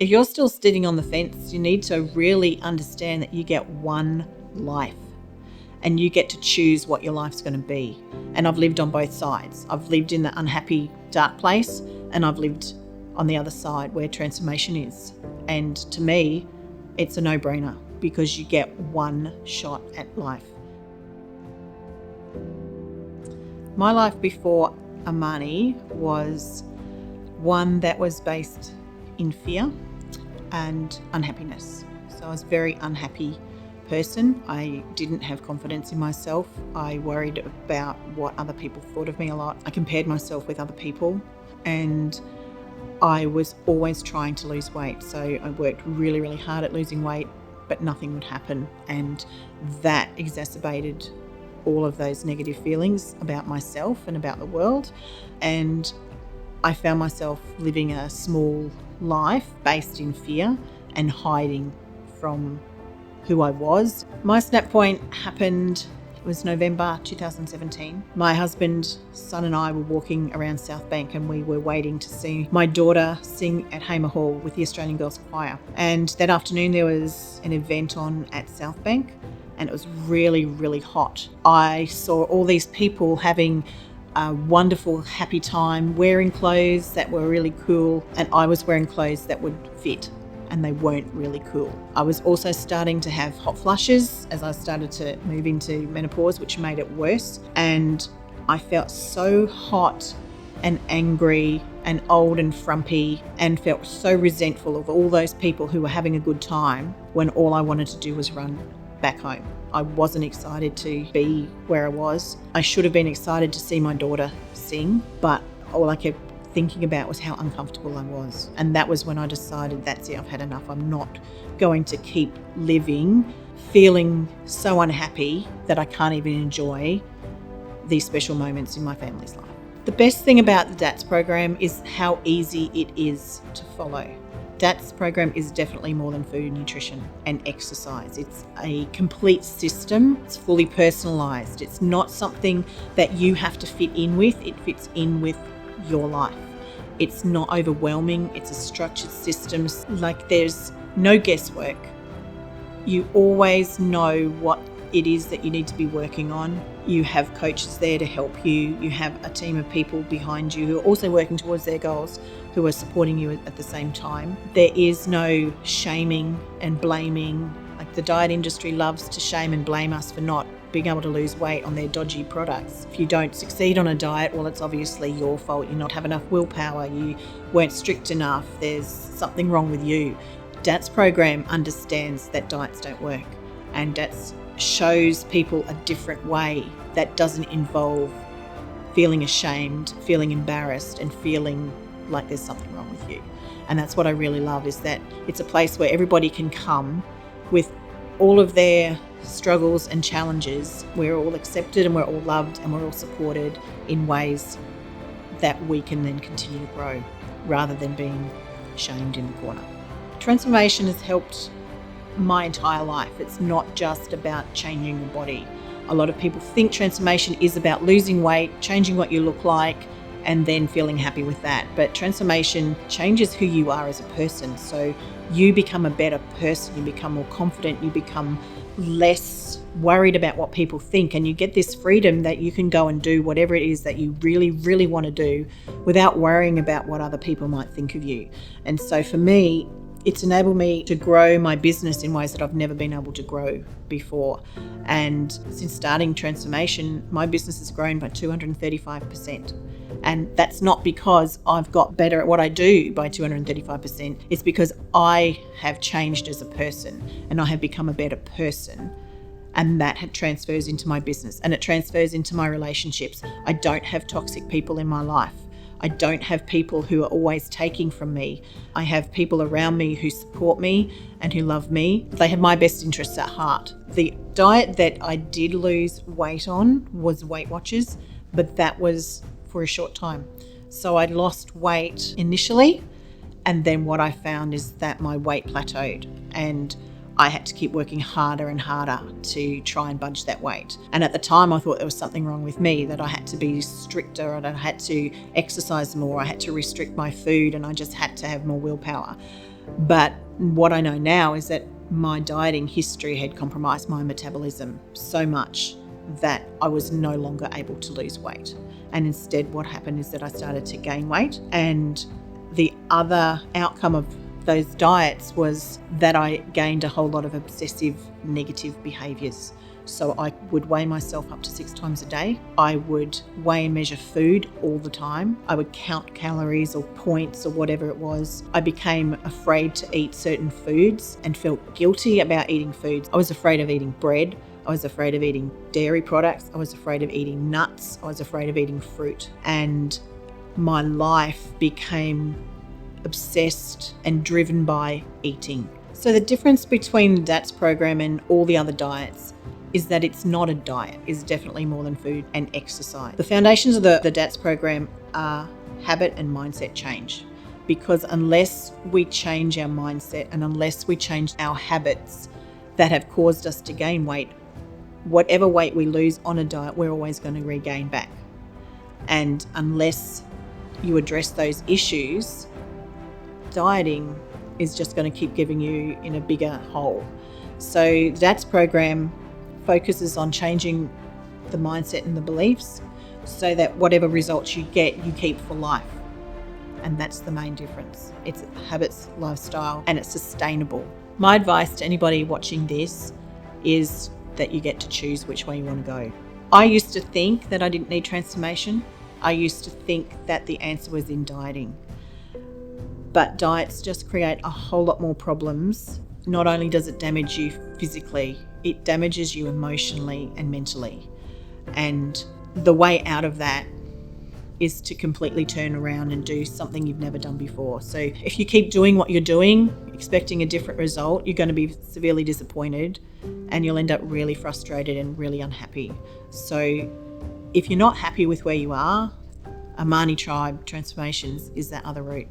If you're still sitting on the fence, you need to really understand that you get one life and you get to choose what your life's going to be. And I've lived on both sides. I've lived in the unhappy, dark place, and I've lived on the other side where transformation is. And to me, it's a no-brainer because you get one shot at life. My life before Imani was one that was based in fear and unhappiness. So I was a very unhappy person. I didn't have confidence in myself. I worried about what other people thought of me a lot. I compared myself with other people, and I was always trying to lose weight. So I worked really, really hard at losing weight, but nothing would happen. And that exacerbated all of those negative feelings about myself and about the world. And I found myself living a small life based in fear and hiding from who I was. My snap point happened, it was November 2017. My husband, son and I were walking around South Bank and we were waiting to see my daughter sing at Hamer Hall with the Australian Girls Choir. And that afternoon there was an event on at South Bank and it was really, really hot. I saw all these people having a wonderful, happy time, wearing clothes that were really cool, and I was wearing clothes that would fit, and they weren't really cool. I was also starting to have hot flushes as I started to move into menopause, which made it worse, and I felt so hot and angry and old and frumpy and felt so resentful of all those people who were having a good time when all I wanted to do was run back home. I wasn't excited to be where I was. I should have been excited to see my daughter sing, but all I kept thinking about was how uncomfortable I was. And that was when I decided, that's it, I've had enough. I'm not going to keep living feeling so unhappy that I can't even enjoy these special moments in my family's life. The best thing about the DATS program is how easy it is to follow. DATS program is definitely more than food, nutrition and exercise. It's a complete system. It's fully personalised. It's not something that you have to fit in with. It fits in with your life. It's not overwhelming. It's a structured system. Like, there's no guesswork. You always know what it is that you need to be working on. You have coaches there to help you. You have a team of people behind you who are also working towards their goals, who are supporting you at the same time. There is no shaming and blaming. Like, the diet industry loves to shame and blame us for not being able to lose weight on their dodgy products. If you don't succeed on a diet, well, it's obviously your fault. You not have enough willpower. You weren't strict enough. There's something wrong with you. DATS program understands that diets don't work, and DATS shows people a different way that doesn't involve feeling ashamed, feeling embarrassed, and feeling like there's something wrong with you. And that's what I really love, is that it's a place where everybody can come with all of their struggles and challenges. We're all accepted and we're all loved and we're all supported in ways that we can then continue to grow rather than being shamed in the corner. Transformation has helped my entire life. It's not just about changing your body. A lot of people think transformation is about losing weight, changing what you look like, and then feeling happy with that. But transformation changes who you are as a person. So you become a better person, you become more confident, you become less worried about what people think, and you get this freedom that you can go and do whatever it is that you really, really want to do without worrying about what other people might think of you. And so for me, it's enabled me to grow my business in ways that I've never been able to grow before. And since starting transformation, my business has grown by 235%. And that's not because I've got better at what I do by 235%. It's because I have changed as a person and I have become a better person. And that transfers into my business and it transfers into my relationships. I don't have toxic people in my life. I don't have people who are always taking from me. I have people around me who support me and who love me. They have my best interests at heart. The diet that I did lose weight on was Weight Watchers, but that was for a short time. So I lost weight initially, and then what I found is that my weight plateaued and I had to keep working harder and harder to try and budge that weight. And at the time I thought there was something wrong with me, that I had to be stricter and I had to exercise more, I had to restrict my food, and I just had to have more willpower. But what I know now is that my dieting history had compromised my metabolism so much that I was no longer able to lose weight. And instead, what happened is that I started to gain weight. And the other outcome of those diets was that I gained a whole lot of obsessive negative behaviours. So I would weigh myself up to 6 times a day. I would weigh and measure food all the time. I would count calories or points or whatever it was. I became afraid to eat certain foods and felt guilty about eating foods. I was afraid of eating bread. I was afraid of eating dairy products. I was afraid of eating nuts. I was afraid of eating fruit. And my life became obsessed and driven by eating. So the difference between the DATS program and all the other diets is that it's not a diet. It's definitely more than food and exercise. The foundations of the DATS program are habit and mindset change, because unless we change our mindset and unless we change our habits that have caused us to gain weight, whatever weight we lose on a diet, we're always going to regain back. And unless you address those issues, dieting is just going to keep giving you in a bigger hole. So the DATS program focuses on changing the mindset and the beliefs so that whatever results you get, you keep for life. And that's the main difference. It's habits, lifestyle, and it's sustainable. My advice to anybody watching this is that you get to choose which way you want to go. I used to think that I didn't need transformation. I used to think that the answer was in dieting. But diets just create a whole lot more problems. Not only does it damage you physically, it damages you emotionally and mentally. And the way out of that is to completely turn around and do something you've never done before. So if you keep doing what you're doing, expecting a different result, you're going to be severely disappointed and you'll end up really frustrated and really unhappy. So if you're not happy with where you are, Imani Transformations is that other route.